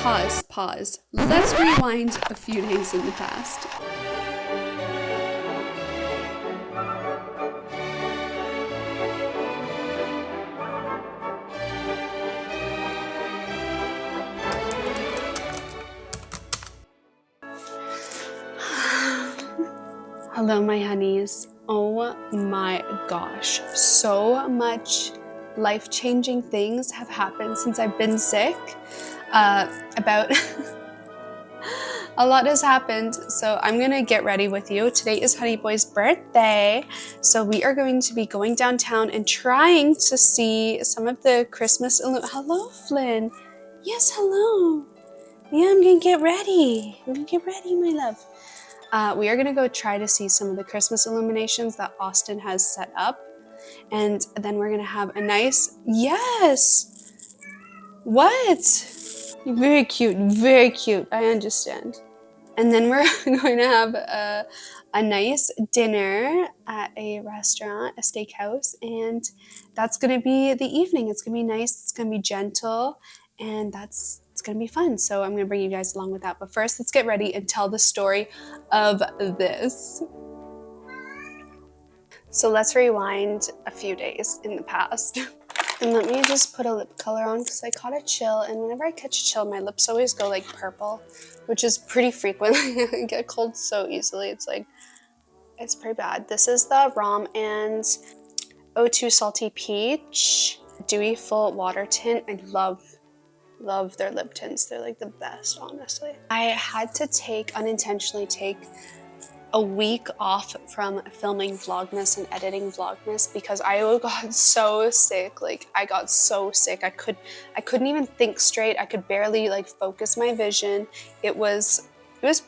Pause. Let's rewind a few days in the past. Hello, my honeys. Oh my gosh, so much life-changing things have happened since I've been sick. About a lot has happened, so I'm gonna get ready with you. Today is HoneyBii's birthday, so we are going to be going downtown and trying to see some of the Christmas Hello, Flynn. Yes, hello. Yeah, I'm gonna get ready. My love. We are gonna go try to see some of the Christmas illuminations that Austin has set up, and then we're gonna have a nice, yes! What? Very cute, I understand. And then we're going to have a nice dinner at a restaurant, a steakhouse, and that's gonna be the evening. It's gonna be nice, it's gonna be gentle, and it's gonna be fun. So I'm gonna bring you guys along with that. But first, let's get ready and tell the story of this. So let's rewind a few days in the past. And let me just put a lip color on because I caught a chill, and whenever I catch a chill, my lips always go like purple, which is pretty frequent. I get cold so easily. It's pretty bad. This is the Rom and O2 Salty Peach Dewy Full Water Tint. I love their lip tints. They're like the best, honestly. I had to unintentionally take a week off from filming Vlogmas and editing Vlogmas because I got so sick. Like, I got so sick. I couldn't even think straight. I could barely like focus my vision. It was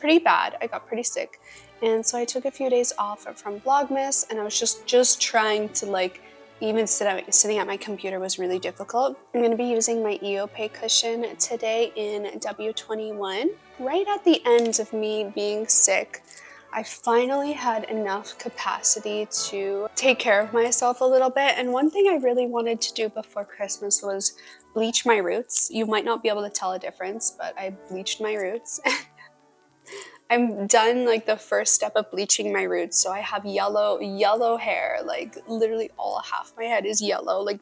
pretty bad. I got pretty sick. And so I took a few days off from Vlogmas, and I was just trying to like, even sitting at my computer was really difficult. I'm gonna be using my EOP cushion today in W21. Right at the end of me being sick, I finally had enough capacity to take care of myself a little bit. And one thing I really wanted to do before Christmas was bleach my roots. You might not be able to tell a difference, but I bleached my roots. I'm done like the first step of bleaching my roots. So I have yellow hair, like literally all half my head is yellow, like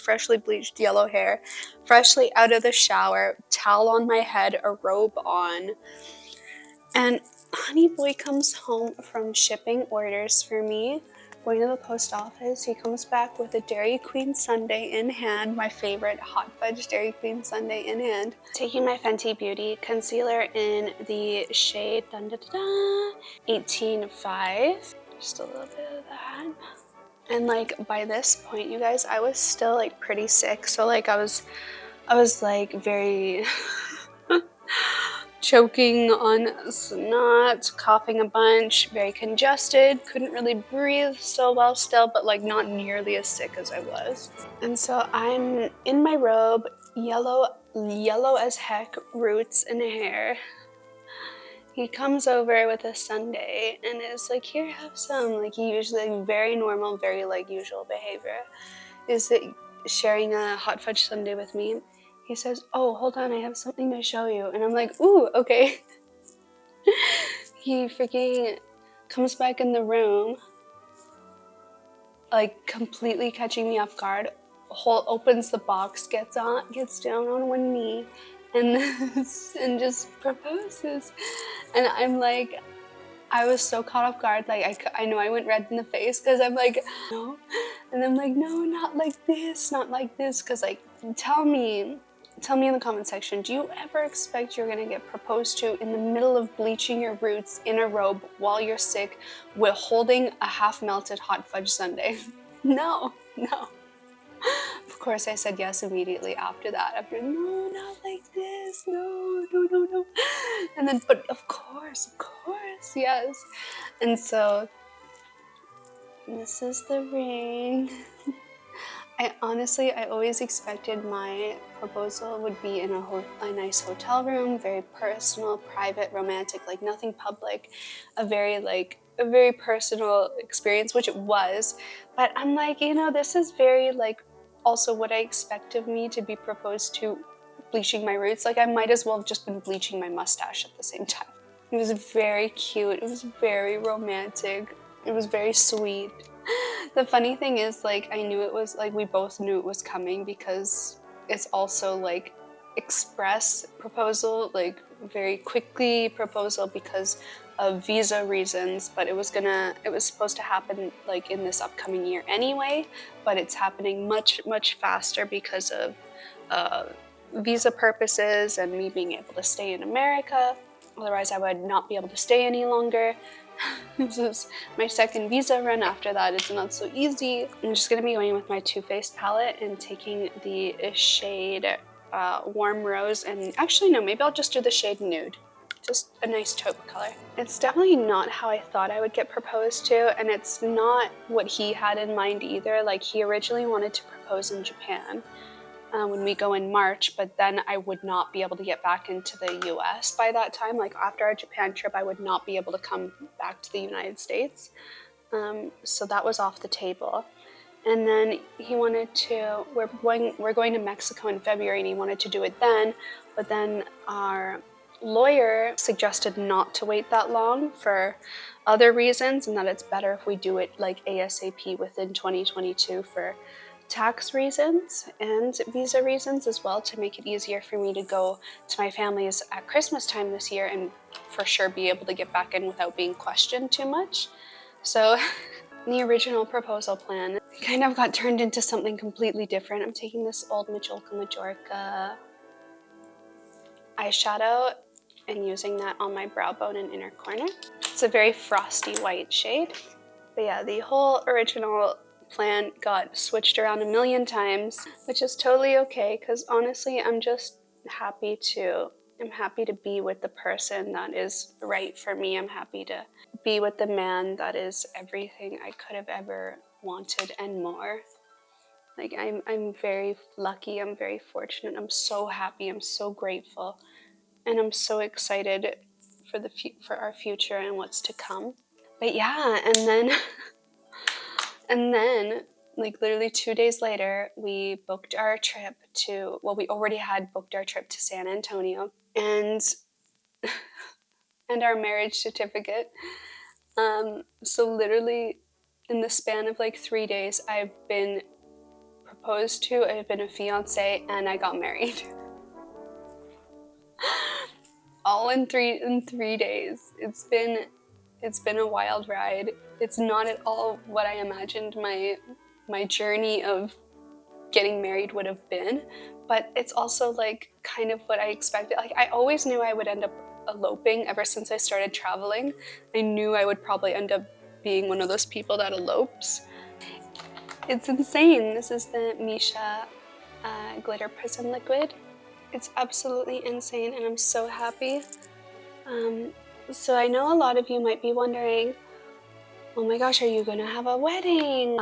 freshly bleached yellow hair, freshly out of the shower, towel on my head, a robe on. And HoneyBii comes home from shipping orders for me, going to the post office. He comes back with a Dairy Queen sundae in hand, my favorite hot fudge Dairy Queen sundae in hand. Taking my Fenty Beauty concealer in the shade 18.5, just a little bit of that. And like by this point, you guys, I was still like pretty sick. So like I was like very choking on snot, coughing a bunch, very congested, couldn't really breathe so well still, but like not nearly as sick as I was. And so I'm in my robe, yellow as heck, roots and hair. He comes over with a sundae and is like, here, have some. Like, he usually, like, very normal, very like usual behavior, is that sharing a hot fudge sundae with me. He says, oh, hold on, I have something to show you. And I'm like, ooh, okay. He freaking comes back in the room, like completely catching me off guard, opens the box, gets down on one knee, and just proposes. And I'm like, I was so caught off guard, like I know I went red in the face because I'm like, no. And I'm like, no, not like this, because like, tell me in the comment section, do you ever expect you're gonna get proposed to in the middle of bleaching your roots in a robe while you're sick with holding a half-melted hot fudge sundae? No. Of course I said yes immediately after that. No, not like this, no. And then, but of course, yes. And so, this is the ring. I always expected my proposal would be in a nice hotel room, very personal, private, romantic, like nothing public, a very personal experience, which it was. But I'm like, this is very like also what I expect of me to be proposed to bleaching my roots. Like, I might as well have just been bleaching my mustache at the same time. It was very cute. It was very romantic. It was very sweet. The funny thing is, like, I knew it was, like, we both knew it was coming because it's also, like, express proposal, like, very quickly proposal because of visa reasons, but it was supposed to happen, like, in this upcoming year anyway, but it's happening much, much faster because of visa purposes and me being able to stay in America. Otherwise, I would not be able to stay any longer. This is my second visa run. After that, it's not so easy. I'm just going to be going with my Too Faced palette and taking the shade Warm Rose. And actually, no, maybe I'll just do the shade Nude. Just a nice taupe color. It's definitely not how I thought I would get proposed to, and it's not what he had in mind either. Like, he originally wanted to propose in Japan when we go in March, but then I would not be able to get back into the US by that time. Like, after our Japan trip, I would not be able to come back to the United States. So that was off the table. And then he wanted to, we're going to Mexico in February, and he wanted to do it then, but then our lawyer suggested not to wait that long for other reasons, and that it's better if we do it like ASAP within 2022 for tax reasons and visa reasons as well, to make it easier for me to go to my family's at Christmas time this year and for sure be able to get back in without being questioned too much. So the original proposal plan kind of got turned into something completely different. I'm taking this old Majolica eyeshadow and using that on my brow bone and inner corner. It's a very frosty white shade. But yeah, the whole original plan got switched around a million times, which is totally okay, because honestly, I'm happy to be with the person that is right for me. I'm happy to be with the man that is everything I could have ever wanted and more. Like, I'm very lucky, I'm very fortunate, I'm so happy, I'm so grateful, and I'm so excited for our future and what's to come. But yeah, and then like literally 2 days later, we booked our trip to, well, we already had booked our trip to San Antonio and our marriage certificate. So literally in the span of like 3 days, I've been proposed to, I've been a fiance, and I got married. All in three days. It's been a wild ride. It's not at all what I imagined my journey of getting married would have been, but it's also like kind of what I expected. Like, I always knew I would end up eloping ever since I started traveling. I knew I would probably end up being one of those people that elopes. It's insane. This is the Misha glitter prism liquid. It's absolutely insane, and I'm so happy. So I know a lot of you might be wondering, oh my gosh, are you gonna have a wedding?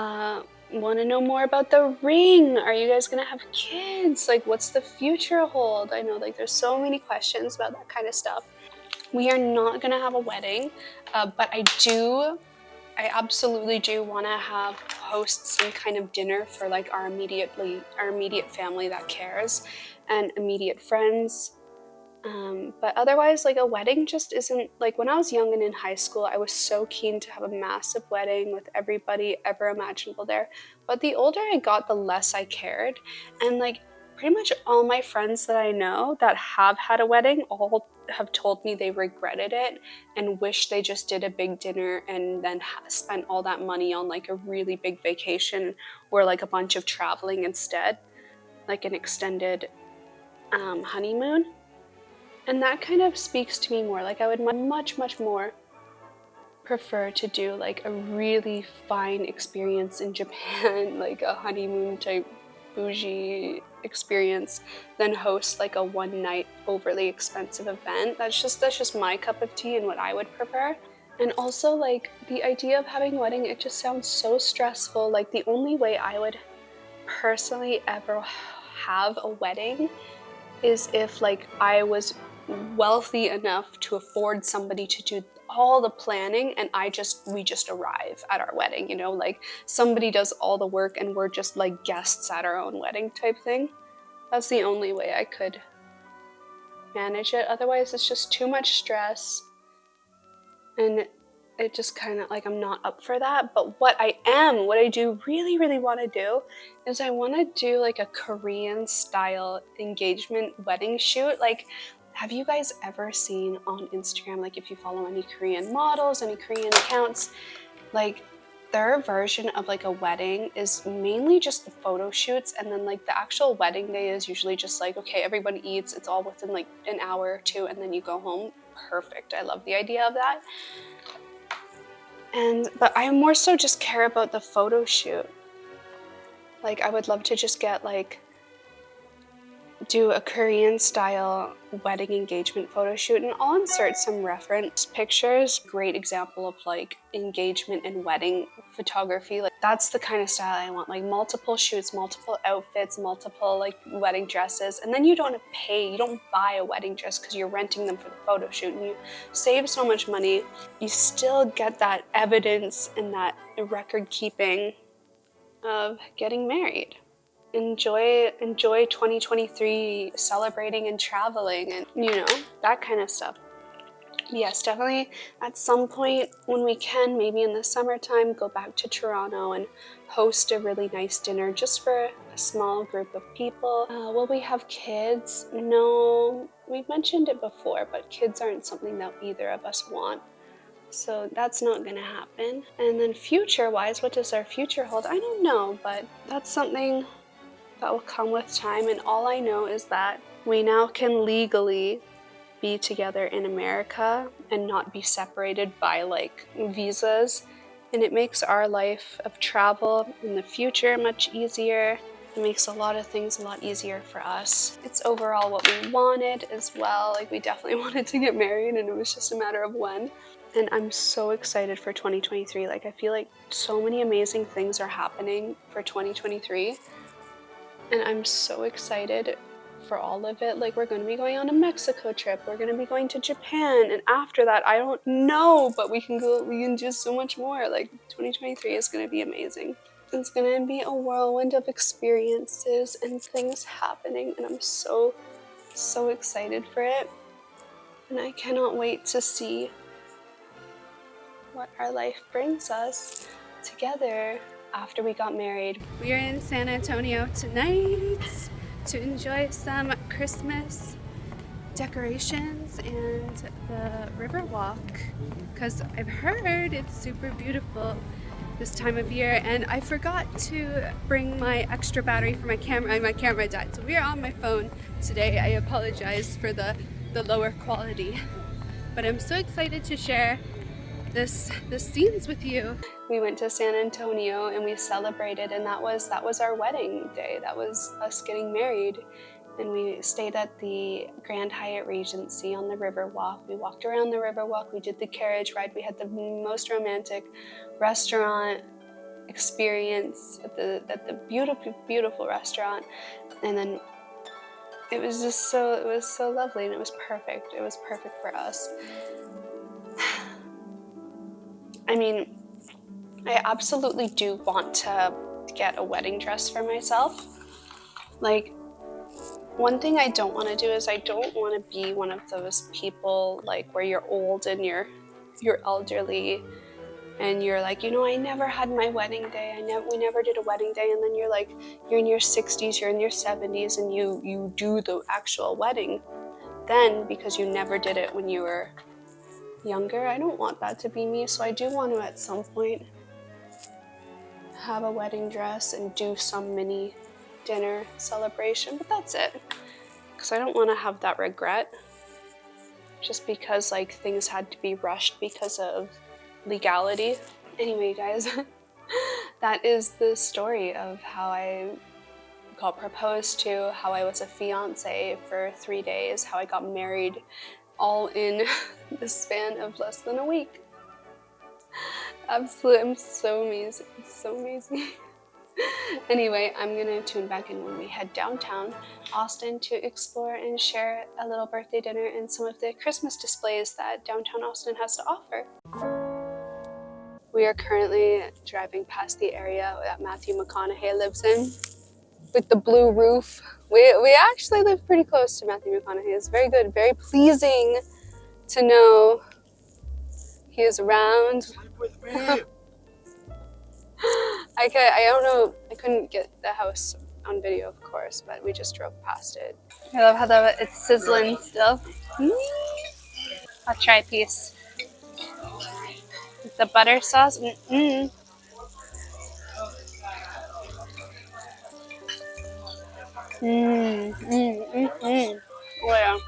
Want to know more about the ring? Are you guys gonna have kids? Like, what's the future hold? I know, like, there's so many questions about that kind of stuff. We are not gonna have a wedding, but I absolutely do want to host some kind of dinner for like our immediate family that cares, and immediate friends. But otherwise, like, a wedding just isn't, like, when I was young and in high school, I was so keen to have a massive wedding with everybody ever imaginable there. But the older I got, the less I cared. And like, pretty much all my friends that I know that have had a wedding all have told me they regretted it and wish they just did a big dinner and then spent all that money on like a really big vacation or like a bunch of traveling instead, like an extended honeymoon. And that kind of speaks to me more. Like, I would much, much more prefer to do like a really fine experience in Japan, like a honeymoon type bougie experience, than host like a one night overly expensive event. That's just my cup of tea and what I would prefer. And also, like, the idea of having a wedding, it just sounds so stressful. Like, the only way I would personally ever have a wedding is if like I was wealthy enough to afford somebody to do all the planning and we just arrive at our wedding, you know, like somebody does all the work and we're just like guests at our own wedding type thing. That's the only way I could manage it. Otherwise, it's just too much stress. And it just kind of like, I'm not up for that. But what I do really, really want to do is I want to do like a Korean style engagement wedding shoot. Like, have you guys ever seen on Instagram, like if you follow any Korean models, any Korean accounts, like their version of like a wedding is mainly just the photo shoots, and then like the actual wedding day is usually just like, okay, everybody eats, it's all within like an hour or two, and then you go home. Perfect. I love the idea of that. But I more so just care about the photo shoot. Like, I would love to just get like, do a Korean style wedding engagement photo shoot, and I'll insert some reference pictures. Great example of like engagement and wedding photography. Like, that's the kind of style I want, like multiple shoots, multiple outfits, multiple like wedding dresses. And then you don't pay, you don't buy a wedding dress because you're renting them for the photo shoot, and you save so much money. You still get that evidence and that record keeping of getting married. Enjoy 2023, celebrating and traveling, and you know, that kind of stuff. Yes, definitely at some point when we can, maybe in the summertime, go back to Toronto and host a really nice dinner just for a small group of people. Will we have kids? No, we've mentioned it before, but kids aren't something that either of us want. So that's not gonna happen. And then future-wise, what does our future hold? I don't know, but that's something that will come with time. And all I know is that we now can legally be together in America and not be separated by like visas. And it makes our life of travel in the future much easier. It makes a lot of things a lot easier for us. It's overall what we wanted as well. Like, we definitely wanted to get married, and it was just a matter of when. And I'm so excited for 2023. Like, I feel like so many amazing things are happening for 2023. And I'm so excited for all of it. Like, we're going to be going on a Mexico trip. We're going to be going to Japan. And after that, I don't know, but we can do so much more. Like, 2023 is going to be amazing. It's going to be a whirlwind of experiences and things happening. And I'm so, so excited for it. And I cannot wait to see what our life brings us together after we got married. We are in San Antonio tonight to enjoy some Christmas decorations and the river walk, because I've heard it's super beautiful this time of year, and I forgot to bring my extra battery for my camera, and my camera died. So we are on my phone today. I apologize for the lower quality, but I'm so excited to share the scenes with you. We went to San Antonio and we celebrated, and that was our wedding day. That was us getting married. And we stayed at the Grand Hyatt Regency on the Riverwalk. We walked around the Riverwalk, we did the carriage ride, we had the most romantic restaurant experience at the beautiful, beautiful restaurant. And then it was so lovely, and it was perfect. It was perfect for us. I mean, I absolutely do want to get a wedding dress for myself. Like, one thing I don't want to do is I don't want to be one of those people like where you're old and you're elderly and you're like, you know, I never had my wedding day. We never did a wedding day, and then you're like, you're in your 60s, you're in your 70s, and you do the actual wedding then because you never did it when you were younger. I don't want that to be me, so I do want to at some point have a wedding dress and do some mini dinner celebration, but that's it, because I don't want to have that regret just because like things had to be rushed because of legality. Anyway, guys, that is the story of how I got proposed to, how I was a fiance for 3 days, how I got married, all in the span of less than a week. Absolutely, I'm so amazing. It's so amazing. Anyway, I'm gonna tune back in when we head downtown Austin to explore and share a little birthday dinner and some of the Christmas displays that downtown Austin has to offer. We are currently driving past the area that Matthew McConaughey lives in. with the blue roof. We actually live pretty close to Matthew McConaughey. It's very good, very pleasing to know he is around. Sleep with me. I don't know, I couldn't get the house on video, of course, but we just drove past it. I love how it's sizzling still. I'll try a piece. With the butter sauce. Mm-mm. Oh yeah.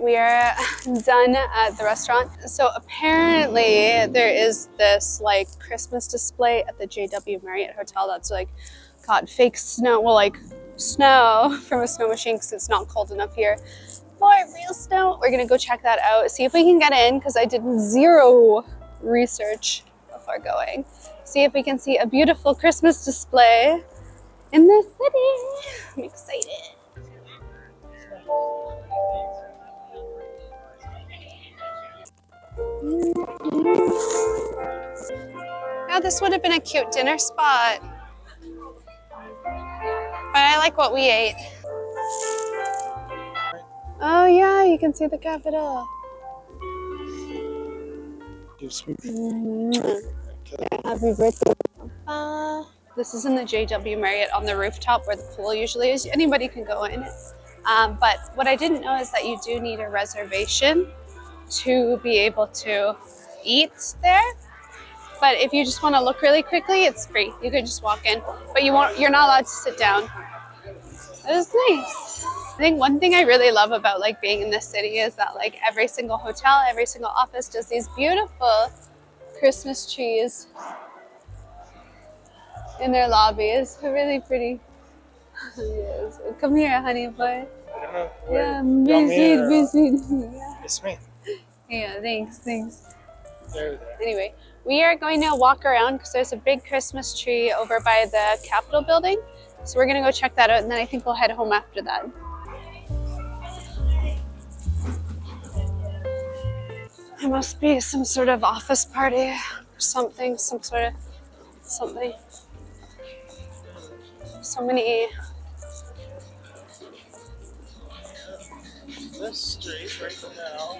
We are done at the restaurant. So apparently there is this like Christmas display at the JW Marriott Hotel that's like got fake snow, well like snow from a snow machine because it's not cold enough here for real snow. We're gonna go check that out, see if we can get in because I did zero research before going. See if we can see a beautiful Christmas display in the city. I'm excited. Yeah, this would have been a cute dinner spot. But I like what we ate. Oh yeah, you can see the Capitol. Happy birthday. This is in the JW Marriott on the rooftop where the pool usually is. Anybody can go in. But what I didn't know is that you do need a reservation to be able to eat there. But if you just want to look really quickly, it's free. You could just walk in, but you're not allowed to sit down. It was nice. I think one thing I really love about like being in this city is that like every single hotel, every single office does these beautiful Christmas trees in their lobbies. They're really pretty. Yes. Come here, honey boy. I don't know. Yeah, be sweet. Yeah. It's me. Yeah, thanks. There. Anyway, we are going to walk around because there's a big Christmas tree over by the Capitol building. So we're going to go check that out, and then I think we'll head home after that. There must be some sort of office party or something, some sort of something. So many. This street right now.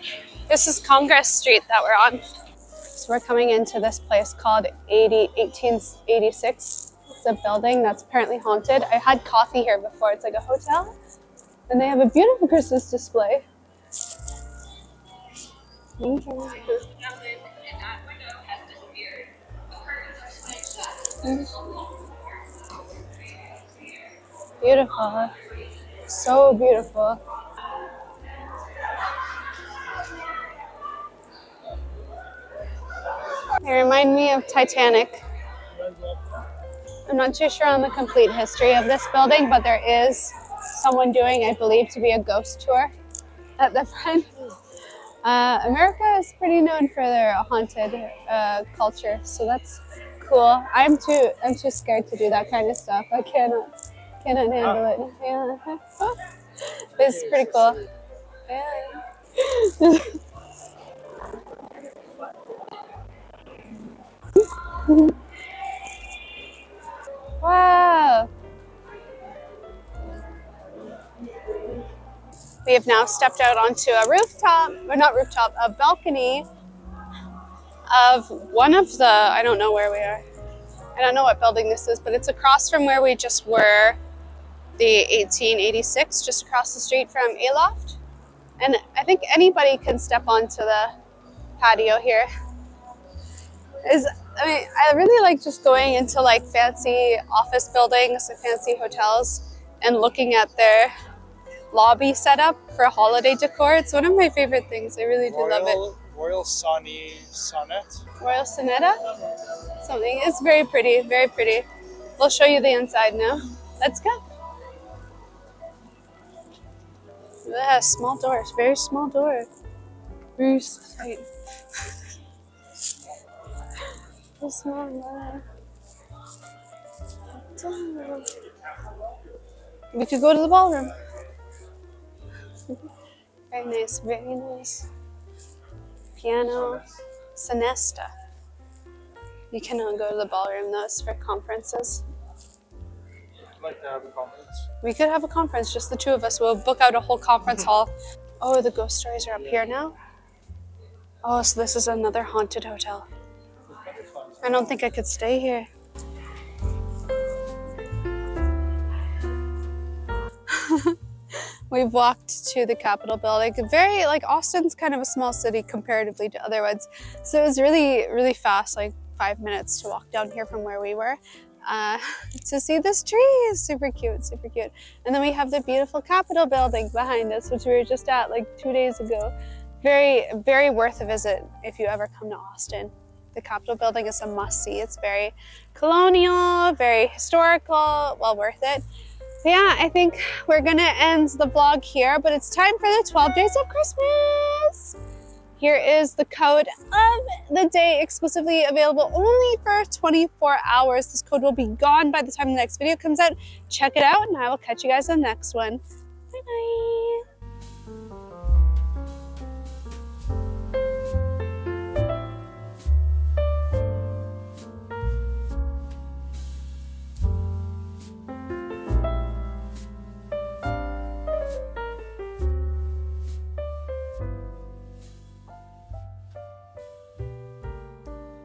This is Congress Street that we're on. So we're coming into this place called 1886. It's a building that's apparently haunted. I had coffee here before. It's like a hotel. And they have a beautiful Christmas display. Beautiful. So beautiful. They remind me of Titanic. I'm not too sure on the complete history of this building, but there is someone doing, I believe, to be a ghost tour at the front. America is pretty known for their haunted culture, so that's cool. I'm too scared to do that kind of stuff. I cannot handle it. Yeah. It's pretty cool. Yeah. Wow. We have now stepped out onto a rooftop, or not rooftop, a balcony of one of the, I don't know where we are. I don't know what building this is, but it's across from where we just were, the 1886, just across the street from Aloft. And I think anybody can step onto the patio here. I really like just going into like fancy office buildings and fancy hotels and looking at their lobby setup for holiday decor. It's one of my favorite things. I really do love it. Royal Sonnet. Royal Sonetta? Something. It's very pretty, very pretty. We'll show you the inside now. Let's go. Yeah, small doors, very small door. Very tight. Small door. We could go to the ballroom. Very nice, very nice. Piano, Sonesta. You cannot go to the ballroom though, it's for conferences. I'd like to have a conference. We could have a conference, just the two of us. We'll book out a whole conference hall. Oh, the ghost stories are up here now? Oh, so this is another haunted hotel. I don't think I could stay here. We've walked to the Capitol building. Very, like, Austin's kind of a small city comparatively to other ones. So it was really, really fast, like 5 minutes to walk down here from where we were to see this tree. Super cute, super cute. And then we have the beautiful Capitol building behind us, which we were just at like 2 days ago. Very, very worth a visit if you ever come to Austin. The Capitol building is a must-see. It's very colonial, very historical, well worth it. But yeah, I think we're gonna end the vlog here, but it's time for the 12 days of Christmas. Here is the code of the day, exclusively available only for 24 hours. This code will be gone by the time the next video comes out. Check it out, and I will catch you guys on the next one. Bye-bye.